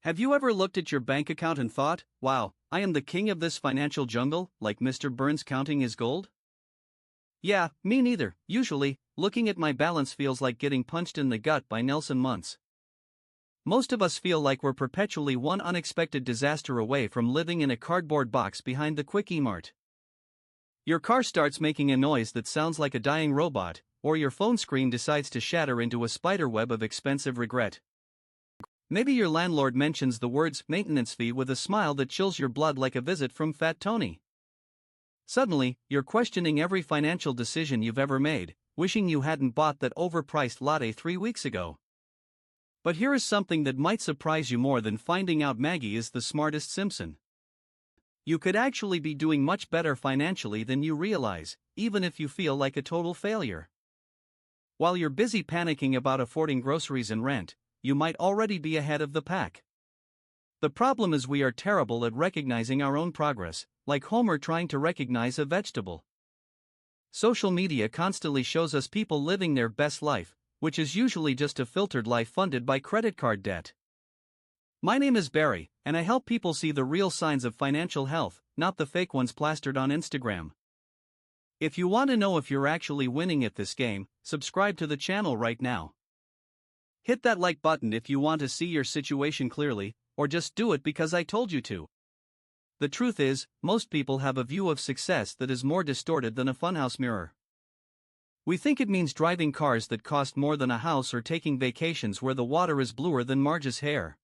Have you ever looked at your bank account and thought, wow, I am the king of this financial jungle, like Mr. Burns counting his gold? Yeah, me neither. Usually, looking at my balance feels like getting punched in the gut by Nelson Muntz. Most of us feel like we're perpetually one unexpected disaster away from living in a cardboard box behind the Quickie Mart. Your car starts making a noise that sounds like a dying robot, or your phone screen decides to shatter into a spiderweb of expensive regret. Maybe your landlord mentions the words maintenance fee with a smile that chills your blood like a visit from Fat Tony. Suddenly, you're questioning every financial decision you've ever made, wishing you hadn't bought that overpriced latte 3 weeks ago. But here is something that might surprise you more than finding out Maggie is the smartest Simpson. You could actually be doing much better financially than you realize, even if you feel like a total failure. While you're busy panicking about affording groceries and rent, you might already be ahead of the pack. The problem is we are terrible at recognizing our own progress, like Homer trying to recognize a vegetable. Social media constantly shows us people living their best life, which is usually just a filtered life funded by credit card debt. My name is Barry, and I help people see the real signs of financial health, not the fake ones plastered on Instagram. If you want to know if you're actually winning at this game, subscribe to the channel right now. Hit that like button if you want to see your situation clearly, or just do it because I told you to. The truth is, most people have a view of success that is more distorted than a funhouse mirror. We think it means driving cars that cost more than a house or taking vacations where the water is bluer than Marge's hair.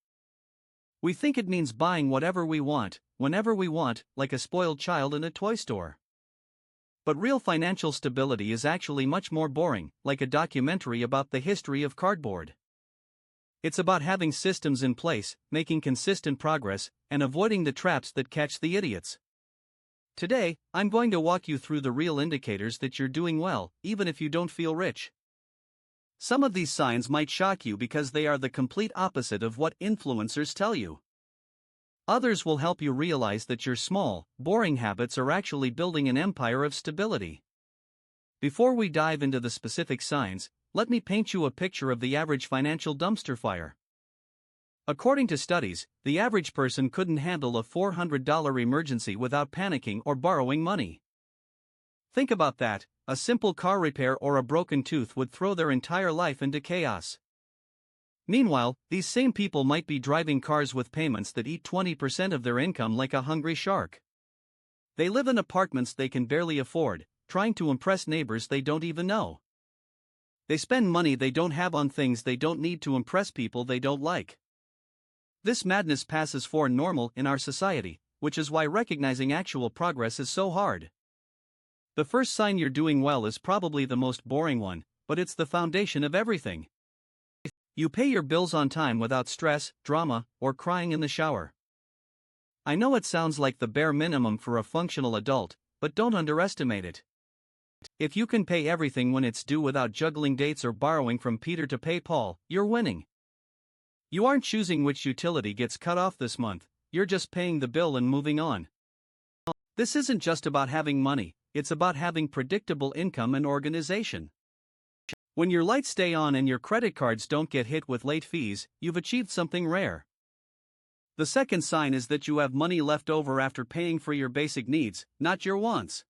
We think it means buying whatever we want, whenever we want, like a spoiled child in a toy store. But real financial stability is actually much more boring, like a documentary about the history of cardboard. It's about having systems in place, making consistent progress, and avoiding the traps that catch the idiots. Today, I'm going to walk you through the real indicators that you're doing well, even if you don't feel rich. Some of these signs might shock you because they are the complete opposite of what influencers tell you. Others will help you realize that your small, boring habits are actually building an empire of stability. Before we dive into the specific signs, let me paint you a picture of the average financial dumpster fire. According to studies, the average person couldn't handle a $400 emergency without panicking or borrowing money. Think about that, a simple car repair or a broken tooth would throw their entire life into chaos. Meanwhile, these same people might be driving cars with payments that eat 20% of their income like a hungry shark. They live in apartments they can barely afford, trying to impress neighbors they don't even know. They spend money they don't have on things they don't need to impress people they don't like. This madness passes for normal in our society, which is why recognizing actual progress is so hard. The first sign you're doing well is probably the most boring one, but it's the foundation of everything. You pay your bills on time without stress, drama, or crying in the shower. I know it sounds like the bare minimum for a functional adult, but don't underestimate it. If you can pay everything when it's due without juggling dates or borrowing from Peter to pay Paul, you're winning. You aren't choosing which utility gets cut off this month, you're just paying the bill and moving on. This isn't just about having money, it's about having predictable income and organization. When your lights stay on and your credit cards don't get hit with late fees, you've achieved something rare. The second sign is that you have money left over after paying for your basic needs, not your wants.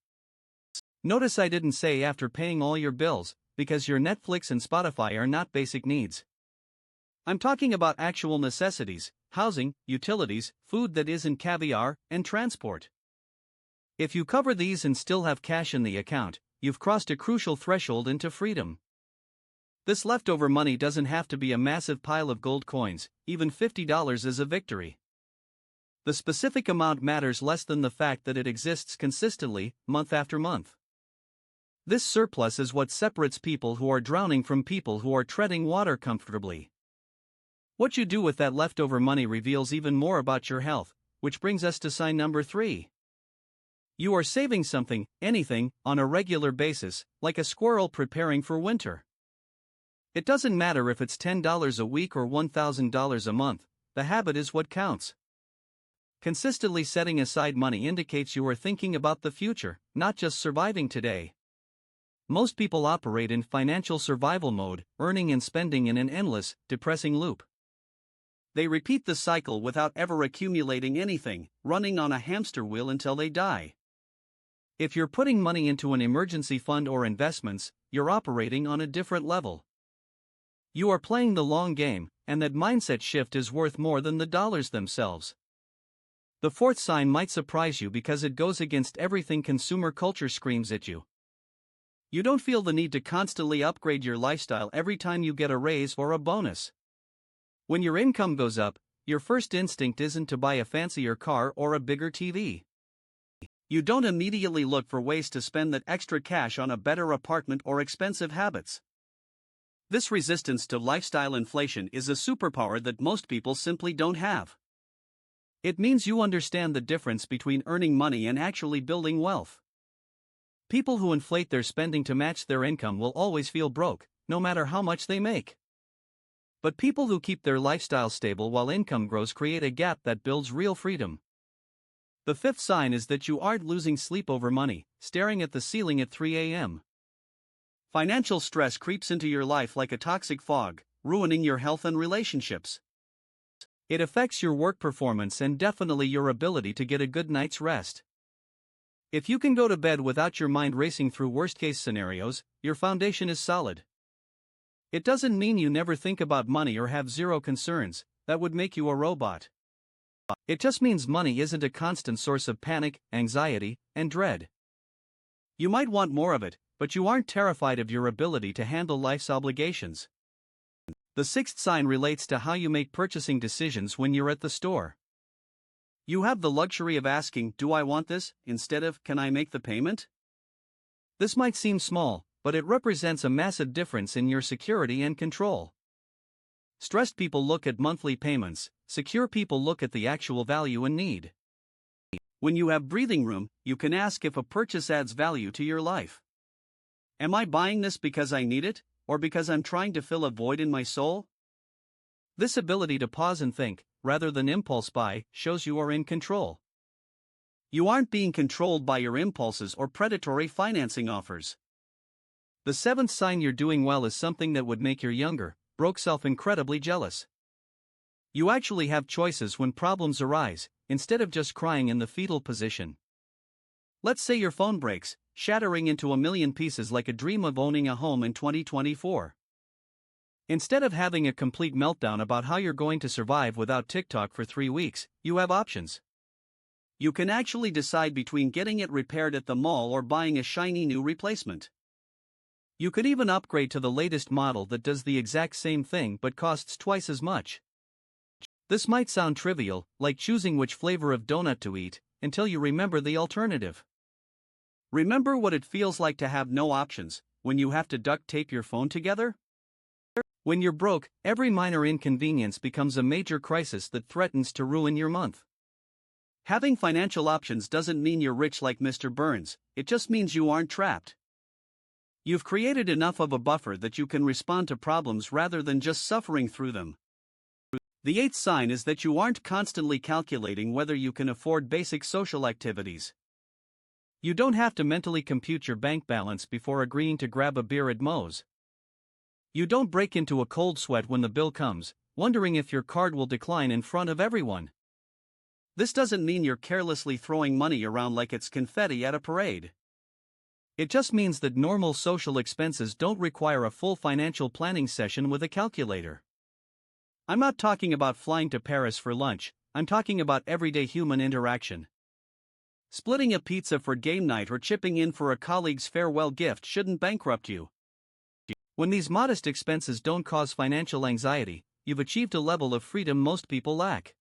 Notice I didn't say after paying all your bills, because your Netflix and Spotify are not basic needs. I'm talking about actual necessities, housing, utilities, food that isn't caviar, and transport. If you cover these and still have cash in the account, you've crossed a crucial threshold into freedom. This leftover money doesn't have to be a massive pile of gold coins, even $50 is a victory. The specific amount matters less than the fact that it exists consistently, month after month. This surplus is what separates people who are drowning from people who are treading water comfortably. What you do with that leftover money reveals even more about your health, which brings us to sign number 3. You are saving something, anything, on a regular basis, like a squirrel preparing for winter. It doesn't matter if it's $10 a week or $1,000 a month, the habit is what counts. Consistently setting aside money indicates you are thinking about the future, not just surviving today. Most people operate in financial survival mode, earning and spending in an endless, depressing loop. They repeat the cycle without ever accumulating anything, running on a hamster wheel until they die. If you're putting money into an emergency fund or investments, you're operating on a different level. You are playing the long game, and that mindset shift is worth more than the dollars themselves. The fourth sign might surprise you because it goes against everything consumer culture screams at you. You don't feel the need to constantly upgrade your lifestyle every time you get a raise or a bonus. When your income goes up, your first instinct isn't to buy a fancier car or a bigger TV. You don't immediately look for ways to spend that extra cash on a better apartment or expensive habits. This resistance to lifestyle inflation is a superpower that most people simply don't have. It means you understand the difference between earning money and actually building wealth. People who inflate their spending to match their income will always feel broke, no matter how much they make. But people who keep their lifestyle stable while income grows create a gap that builds real freedom. The fifth sign is that you aren't losing sleep over money, staring at the ceiling at 3 a.m. Financial stress creeps into your life like a toxic fog, ruining your health and relationships. It affects your work performance and definitely your ability to get a good night's rest. If you can go to bed without your mind racing through worst-case scenarios, your foundation is solid. It doesn't mean you never think about money or have zero concerns, that would make you a robot. It just means money isn't a constant source of panic, anxiety, and dread. You might want more of it, but you aren't terrified of your ability to handle life's obligations. The sixth sign relates to how you make purchasing decisions when you're at the store. You have the luxury of asking, "Do I want this?" instead of, "Can I make the payment?" This might seem small, but it represents a massive difference in your security and control. Stressed people look at monthly payments, secure people look at the actual value and need. When you have breathing room, you can ask if a purchase adds value to your life. Am I buying this because I need it, or because I'm trying to fill a void in my soul? This ability to pause and think, rather than impulse buy, shows you are in control. You aren't being controlled by your impulses or predatory financing offers. The seventh sign you're doing well is something that would make your younger, broke self incredibly jealous. You actually have choices when problems arise, instead of just crying in the fetal position. Let's say your phone breaks, shattering into a million pieces like a dream of owning a home in 2024. Instead of having a complete meltdown about how you're going to survive without TikTok for 3 weeks, you have options. You can actually decide between getting it repaired at the mall or buying a shiny new replacement. You could even upgrade to the latest model that does the exact same thing but costs twice as much. This might sound trivial, like choosing which flavor of donut to eat, until you remember the alternative. Remember what it feels like to have no options, when you have to duct tape your phone together? When you're broke, every minor inconvenience becomes a major crisis that threatens to ruin your month. Having financial options doesn't mean you're rich like Mr. Burns, it just means you aren't trapped. You've created enough of a buffer that you can respond to problems rather than just suffering through them. The eighth sign is that you aren't constantly calculating whether you can afford basic social activities. You don't have to mentally compute your bank balance before agreeing to grab a beer at Moe's. You don't break into a cold sweat when the bill comes, wondering if your card will decline in front of everyone. This doesn't mean you're carelessly throwing money around like it's confetti at a parade. It just means that normal social expenses don't require a full financial planning session with a calculator. I'm not talking about flying to Paris for lunch, I'm talking about everyday human interaction. Splitting a pizza for game night or chipping in for a colleague's farewell gift shouldn't bankrupt you. When these modest expenses don't cause financial anxiety, you've achieved a level of freedom most people lack.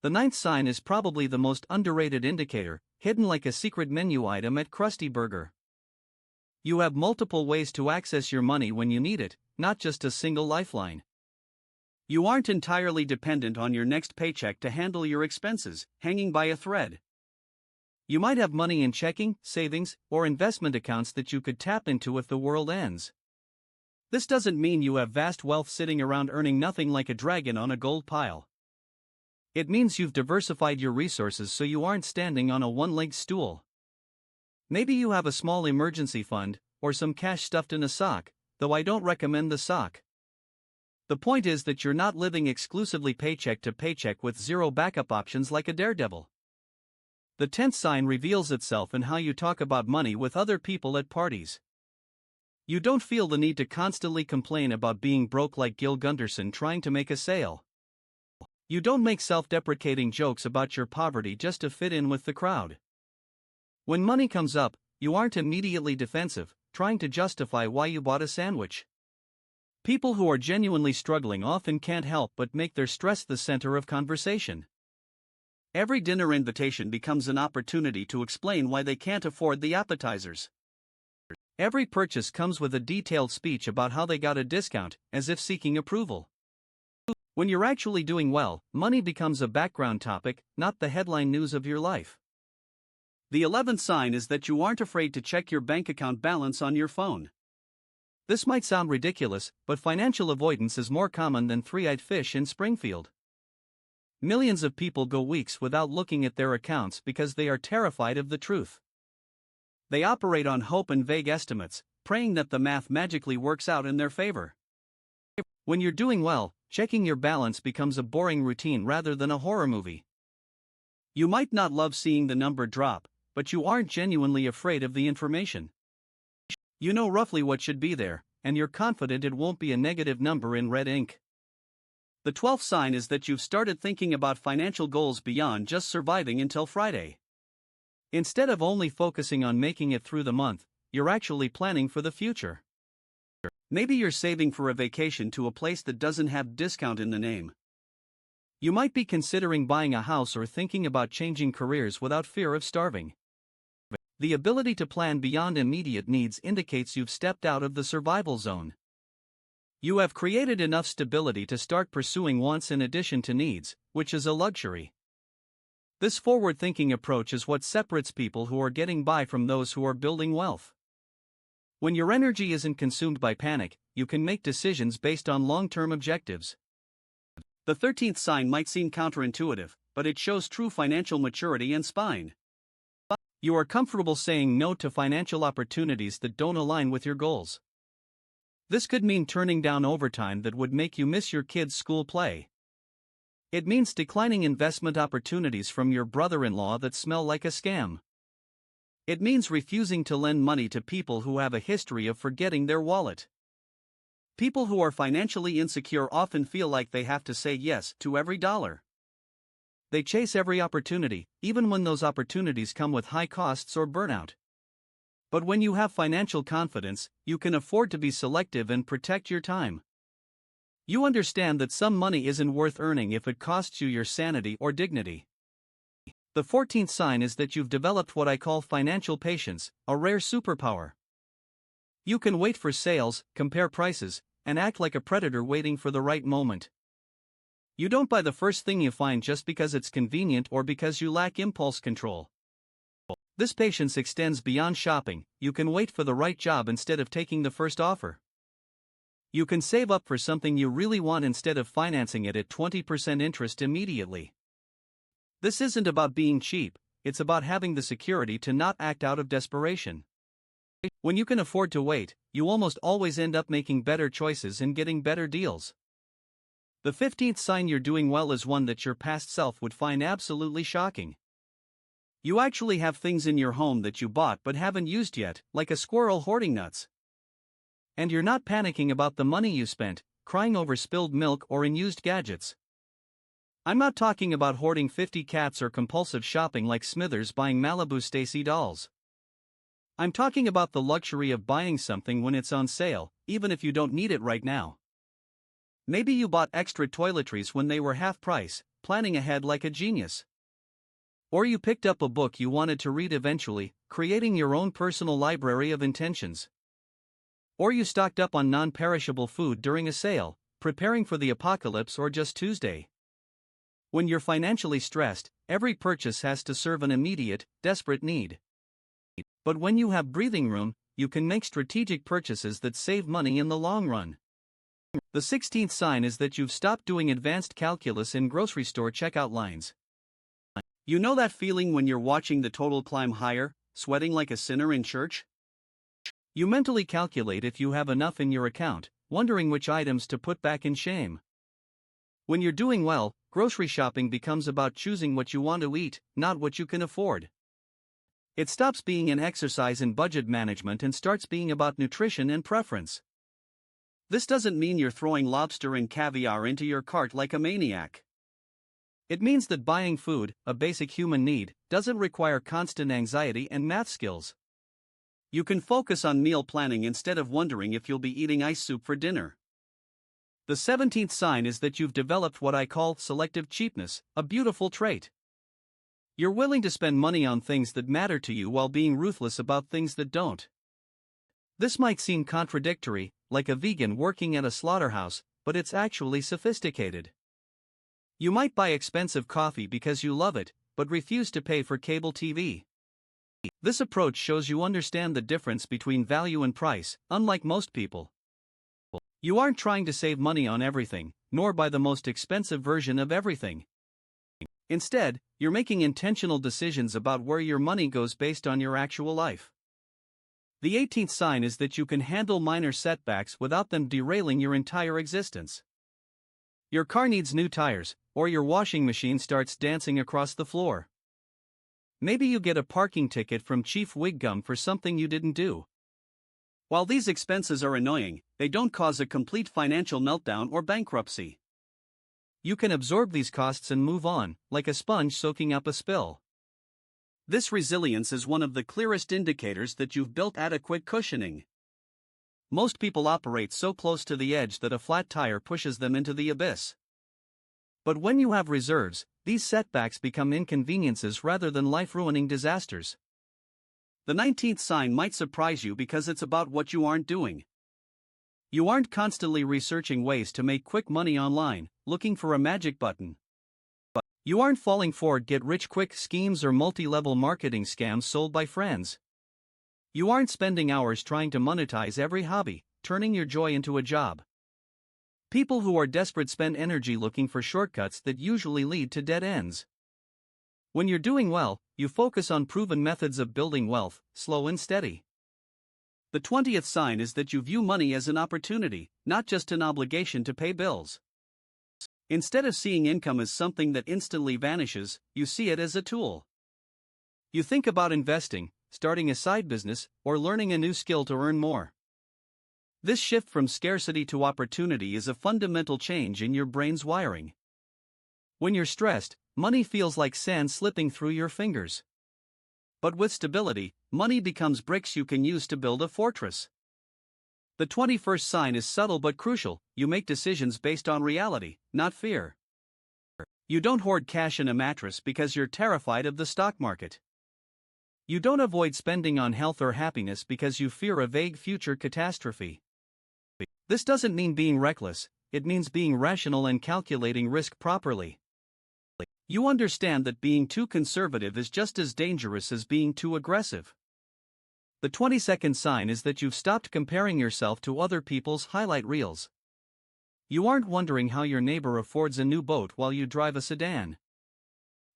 The ninth sign is probably the most underrated indicator, hidden like a secret menu item at Krusty Burger. You have multiple ways to access your money when you need it, not just a single lifeline. You aren't entirely dependent on your next paycheck to handle your expenses, hanging by a thread. You might have money in checking, savings, or investment accounts that you could tap into if the world ends. This doesn't mean you have vast wealth sitting around earning nothing like a dragon on a gold pile. It means you've diversified your resources so you aren't standing on a one-legged stool. Maybe you have a small emergency fund, or some cash stuffed in a sock, though I don't recommend the sock. The point is that you're not living exclusively paycheck to paycheck with zero backup options like a daredevil. The 10th sign reveals itself in how you talk about money with other people at parties. You don't feel the need to constantly complain about being broke like Gil Gunderson trying to make a sale. You don't make self-deprecating jokes about your poverty just to fit in with the crowd. When money comes up, you aren't immediately defensive, trying to justify why you bought a sandwich. People who are genuinely struggling often can't help but make their stress the center of conversation. Every dinner invitation becomes an opportunity to explain why they can't afford the appetizers. Every purchase comes with a detailed speech about how they got a discount, as if seeking approval. When you're actually doing well, money becomes a background topic, not the headline news of your life. The 11th sign is that you aren't afraid to check your bank account balance on your phone. This might sound ridiculous, but financial avoidance is more common than three-eyed fish in Springfield. Millions of people go weeks without looking at their accounts because they are terrified of the truth. They operate on hope and vague estimates, praying that the math magically works out in their favor. When you're doing well, checking your balance becomes a boring routine rather than a horror movie. You might not love seeing the number drop, but you aren't genuinely afraid of the information. You know roughly what should be there, and you're confident it won't be a negative number in red ink. The 12th sign is that you've started thinking about financial goals beyond just surviving until Friday. Instead of only focusing on making it through the month, you're actually planning for the future. Maybe you're saving for a vacation to a place that doesn't have discount in the name. You might be considering buying a house or thinking about changing careers without fear of starving. The ability to plan beyond immediate needs indicates you've stepped out of the survival zone. You have created enough stability to start pursuing wants in addition to needs, which is a luxury. This forward-thinking approach is what separates people who are getting by from those who are building wealth. When your energy isn't consumed by panic, you can make decisions based on long-term objectives. The 13th sign might seem counterintuitive, but it shows true financial maturity and spine. You are comfortable saying no to financial opportunities that don't align with your goals. This could mean turning down overtime that would make you miss your kids' school play. It means declining investment opportunities from your brother-in-law that smell like a scam. It means refusing to lend money to people who have a history of forgetting their wallet. People who are financially insecure often feel like they have to say yes to every dollar. They chase every opportunity, even when those opportunities come with high costs or burnout. But when you have financial confidence, you can afford to be selective and protect your time. You understand that some money isn't worth earning if it costs you your sanity or dignity. The 14th sign is that you've developed what I call financial patience, a rare superpower. You can wait for sales, compare prices, and act like a predator waiting for the right moment. You don't buy the first thing you find just because it's convenient or because you lack impulse control. This patience extends beyond shopping. You can wait for the right job instead of taking the first offer. You can save up for something you really want instead of financing it at 20% interest immediately. This isn't about being cheap, it's about having the security to not act out of desperation. When you can afford to wait, you almost always end up making better choices and getting better deals. The 15th sign you're doing well is one that your past self would find absolutely shocking. You actually have things in your home that you bought but haven't used yet, like a squirrel hoarding nuts. And you're not panicking about the money you spent, crying over spilled milk or unused gadgets. I'm not talking about hoarding 50 cats or compulsive shopping like Smithers buying Malibu Stacy dolls. I'm talking about the luxury of buying something when it's on sale, even if you don't need it right now. Maybe you bought extra toiletries when they were half price, planning ahead like a genius. Or you picked up a book you wanted to read eventually, creating your own personal library of intentions. Or you stocked up on non-perishable food during a sale, preparing for the apocalypse or just Tuesday. When you're financially stressed, every purchase has to serve an immediate, desperate need. But when you have breathing room, you can make strategic purchases that save money in the long run. The 16th sign is that you've stopped doing advanced calculus in grocery store checkout lines. You know that feeling when you're watching the total climb higher, sweating like a sinner in church? You mentally calculate if you have enough in your account, wondering which items to put back in shame. When you're doing well, grocery shopping becomes about choosing what you want to eat, not what you can afford. It stops being an exercise in budget management and starts being about nutrition and preference. This doesn't mean you're throwing lobster and caviar into your cart like a maniac. It means that buying food, a basic human need, doesn't require constant anxiety and math skills. You can focus on meal planning instead of wondering if you'll be eating ice soup for dinner. The 17th sign is that you've developed what I call selective cheapness, a beautiful trait. You're willing to spend money on things that matter to you while being ruthless about things that don't. This might seem contradictory, like a vegan working at a slaughterhouse, but it's actually sophisticated. You might buy expensive coffee because you love it, but refuse to pay for cable TV. This approach shows you understand the difference between value and price, unlike most people. You aren't trying to save money on everything, nor buy the most expensive version of everything. Instead, you're making intentional decisions about where your money goes based on your actual life. The 18th sign is that you can handle minor setbacks without them derailing your entire existence. Your car needs new tires, or your washing machine starts dancing across the floor. Maybe you get a parking ticket from Chief Wiggum for something you didn't do. While these expenses are annoying, they don't cause a complete financial meltdown or bankruptcy. You can absorb these costs and move on, like a sponge soaking up a spill. This resilience is one of the clearest indicators that you've built adequate cushioning. Most people operate so close to the edge that a flat tire pushes them into the abyss. But when you have reserves, these setbacks become inconveniences rather than life-ruining disasters. The 19th sign might surprise you because it's about what you aren't doing. You aren't constantly researching ways to make quick money online, looking for a magic button. You aren't falling for get-rich-quick schemes or multi-level marketing scams sold by friends. You aren't spending hours trying to monetize every hobby, turning your joy into a job. People who are desperate spend energy looking for shortcuts that usually lead to dead ends. When you're doing well, you focus on proven methods of building wealth, slow and steady. The 20th sign is that you view money as an opportunity, not just an obligation to pay bills. Instead of seeing income as something that instantly vanishes, you see it as a tool. You think about investing, starting a side business, or learning a new skill to earn more. This shift from scarcity to opportunity is a fundamental change in your brain's wiring. When you're stressed, money feels like sand slipping through your fingers. But with stability, money becomes bricks you can use to build a fortress. The 21st sign is subtle but crucial. You make decisions based on reality, not fear. You don't hoard cash in a mattress because you're terrified of the stock market. You don't avoid spending on health or happiness because you fear a vague future catastrophe. This doesn't mean being reckless, it means being rational and calculating risk properly. You understand that being too conservative is just as dangerous as being too aggressive. The 22nd sign is that you've stopped comparing yourself to other people's highlight reels. You aren't wondering how your neighbor affords a new boat while you drive a sedan.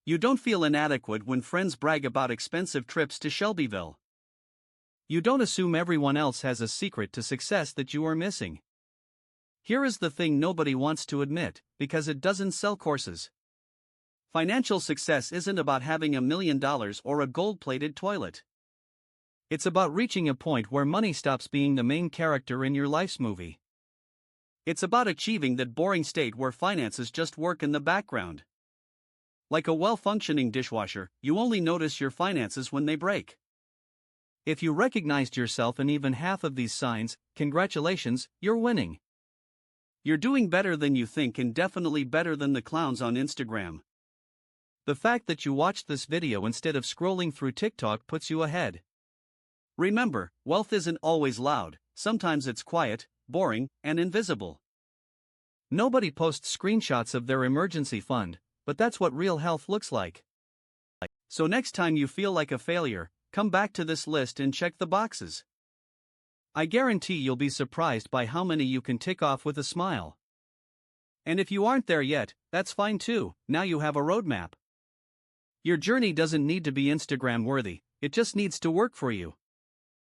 You don't feel inadequate when friends brag about expensive trips to Shelbyville. You don't assume everyone else has a secret to success that you are missing. Here is the thing nobody wants to admit, because it doesn't sell courses. Financial success isn't about having $1 million or a gold-plated toilet. It's about reaching a point where money stops being the main character in your life's movie. It's about achieving that boring state where finances just work in the background. Like a well-functioning dishwasher, you only notice your finances when they break. If you recognized yourself in even half of these signs, congratulations, you're winning. You're doing better than you think and definitely better than the clowns on Instagram. The fact that you watched this video instead of scrolling through TikTok puts you ahead. Remember, wealth isn't always loud, sometimes it's quiet, boring, and invisible. Nobody posts screenshots of their emergency fund, but that's what real health looks like. So next time you feel like a failure, come back to this list and check the boxes. I guarantee you'll be surprised by how many you can tick off with a smile. And if you aren't there yet, that's fine too, now you have a roadmap. Your journey doesn't need to be Instagram worthy, it just needs to work for you.